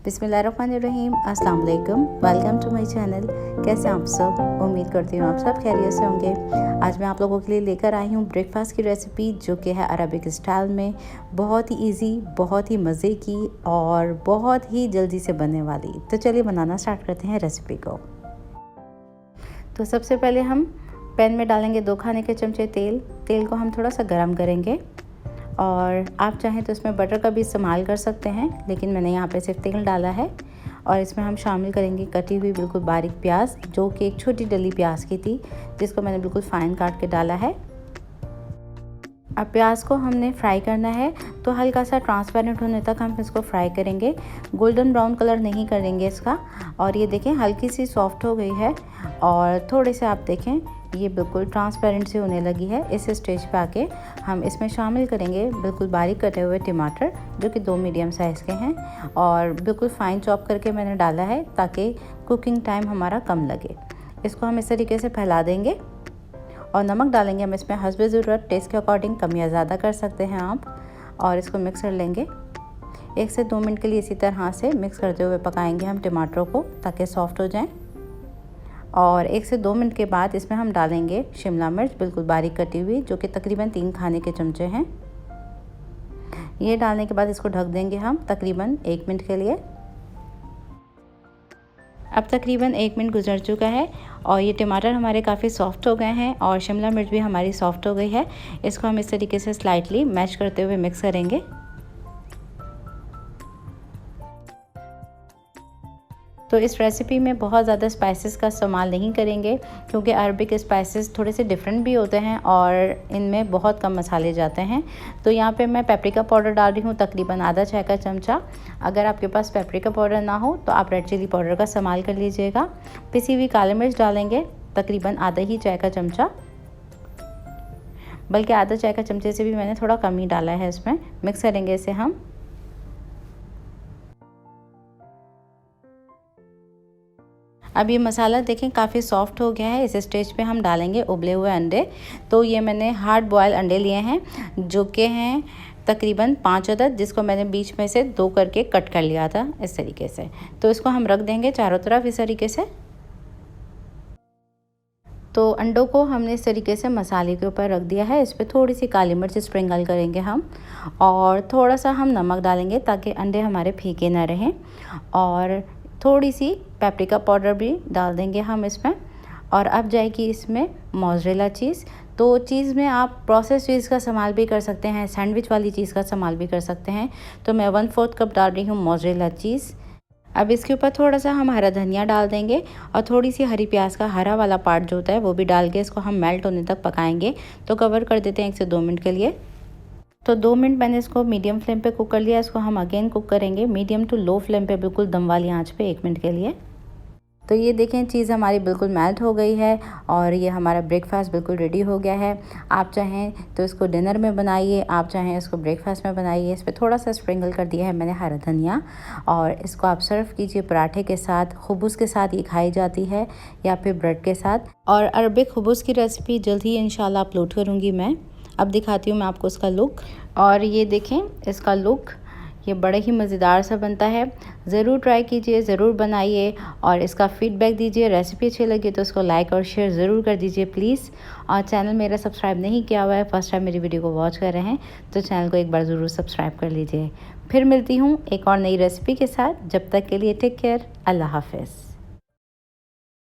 बिस्मिल्लाहिर्रहमानिर्रहीम, अस्सलाम वालेकुम। Welcome to my channel. कैसे हैं आप सब? उम्मीद करती हूँ आप सब खैरियत से होंगे। आज मैं आप लोगों के लिए लेकर आई हूँ ब्रेकफास्ट की रेसिपी, जो कि है अरबिक स्टाइल में, बहुत ही इजी, बहुत ही मज़े की और बहुत ही जल्दी से बनने वाली। तो चलिए बनाना स्टार्ट करते हैं रेसिपी को। तो सबसे पहले हम पैन में डालेंगे 2 खाने के चमचे तेल। तेल को हम थोड़ा सा गर्म करेंगे और आप चाहें तो इसमें बटर का भी इस्तेमाल कर सकते हैं, लेकिन मैंने यहाँ पे सिर्फ तेल डाला है। और इसमें हम शामिल करेंगे कटी हुई बिल्कुल बारीक प्याज, जो कि एक छोटी डली प्याज की थी, जिसको मैंने बिल्कुल फाइन काट के डाला है। अब प्याज को हमने फ्राई करना है, तो हल्का सा ट्रांसपेरेंट होने तक हम इसको फ्राई करेंगे। गोल्डन ब्राउन कलर नहीं करेंगे इसका। और ये देखें हल्की सी सॉफ्ट हो गई है और थोड़े से आप देखें ये बिल्कुल ट्रांसपेरेंट से होने लगी है। इस स्टेज पे आके हम इसमें शामिल करेंगे बिल्कुल बारीक कटे हुए टमाटर, जो कि 2 मीडियम साइज़ के हैं और बिल्कुल फाइन चॉप करके मैंने डाला है, ताकि कुकिंग टाइम हमारा कम लगे। इसको हम इस तरीके से फैला देंगे और नमक डालेंगे हम इसमें हस्बे ज़रूरत, टेस्ट के अकॉर्डिंग कम या ज़्यादा कर सकते हैं आप। और इसको मिक्स कर लेंगे। 1 से 2 मिनट के लिए इसी तरह से मिक्स करते हुए पकाएंगे हम टमाटरों को, ताकि सॉफ्ट हो जाएं। और 1 से 2 मिनट के बाद इसमें हम डालेंगे शिमला मिर्च बिल्कुल बारीक कटी हुई, जो कि तकरीबन 3 खाने के चमचे हैं। ये डालने के बाद इसको ढक देंगे हम तकरीबन 1 मिनट के लिए। अब तकरीबन 1 मिनट गुजर चुका है और ये टमाटर हमारे काफ़ी सॉफ्ट हो गए हैं और शिमला मिर्च भी हमारी सॉफ्ट हो गई है। इसको हम इस तरीके से स्लाइटली मैश करते हुए मिक्स करेंगे। तो इस रेसिपी में बहुत ज़्यादा स्पाइसेस का इस्तेमाल नहीं करेंगे, क्योंकि अरबिक स्पाइसेस थोड़े से डिफरेंट भी होते हैं और इनमें बहुत कम मसाले जाते हैं। तो यहाँ पे मैं पेपरिका पाउडर डाल रही हूँ तकरीबन आधा चाय का चमचा। अगर आपके पास पेपरिका पाउडर ना हो तो आप रेड चिली पाउडर का इस्तेमाल कर लीजिएगा। पिसी हुई काली मिर्च डालेंगे तकरीबन आधा ही चाय का चमचा, बल्कि आधा चाय का चमचे से भी मैंने थोड़ा कम ही डाला है इसमें। मिक्स करेंगे इसे हम। अब ये मसाला देखें काफ़ी सॉफ्ट हो गया है। इस स्टेज पे हम डालेंगे उबले हुए अंडे। तो ये मैंने हार्ड बॉयल अंडे लिए हैं, जो कि हैं तकरीबन 5 अदद, जिसको मैंने बीच में से 2 करके कट कर लिया था इस तरीके से। तो इसको हम रख देंगे चारों तरफ इस तरीके से। तो अंडों को हमने इस तरीके से मसाले के ऊपर रख दिया है। इस पर थोड़ी सी काली मिर्च स्प्रिंकल करेंगे हम और थोड़ा सा हम नमक डालेंगे, ताकि अंडे हमारे फीके ना रहें। और थोड़ी सी पेपरिका पाउडर भी डाल देंगे हम इसमें। और अब जाएगी इसमें मोज़रेला चीज़। तो चीज़ में आप प्रोसेस चीज़ का इस्तेमाल भी कर सकते हैं, सैंडविच वाली चीज़ का इस्तेमाल भी कर सकते हैं। तो मैं 1/4 कप डाल रही हूँ मोज़रेला चीज़। अब इसके ऊपर थोड़ा सा हम हरा धनिया डाल देंगे और थोड़ी सी हरी प्याज का हरा वाला पार्ट जो होता है वो भी डाल के इसको हम मेल्ट होने तक पकाएंगे। तो कवर कर देते हैं 1 से 2 मिनट के लिए। तो 2 मिनट मैंने इसको मीडियम फ्लेम पे कुक कर लिया। इसको हम अगेन कुक करेंगे मीडियम टू लो फ्लेम पे, बिल्कुल दम वाली आंच पे 1 मिनट के लिए। तो ये देखें चीज़ हमारी बिल्कुल मेल्ट हो गई है और ये हमारा ब्रेकफास्ट बिल्कुल रेडी हो गया है। आप चाहें तो इसको डिनर में बनाइए, आप चाहें इसको ब्रेकफास्ट में बनाइए। इस पर थोड़ा सा स्प्रिंकल कर दिया है मैंने हरा धनिया। और इसको आप सर्व कीजिए पराठे के साथ, खुबूस के साथ ये खाई जाती है, या फिर ब्रेड के साथ। और अरबिक खुबूस की रेसिपी जल्द ही इंशाल्लाह अपलोड करूँगी मैं। अब दिखाती हूँ मैं आपको इसका लुक। और ये देखें इसका लुक, ये बड़ा ही मज़ेदार सा बनता है। ज़रूर ट्राई कीजिए, ज़रूर बनाइए और इसका फ़ीडबैक दीजिए। रेसिपी अच्छी लगी तो इसको लाइक और शेयर ज़रूर कर दीजिए प्लीज़। और चैनल मेरा सब्सक्राइब नहीं किया हुआ है, फर्स्ट टाइम मेरी वीडियो को वॉच कर रहे हैं, तो चैनल को एक बार ज़रूर सब्सक्राइब कर लीजिए। फिर मिलती हूँ एक और नई रेसिपी के साथ। जब तक के लिए टेक केयर, अल्लाह हाफ़िज़।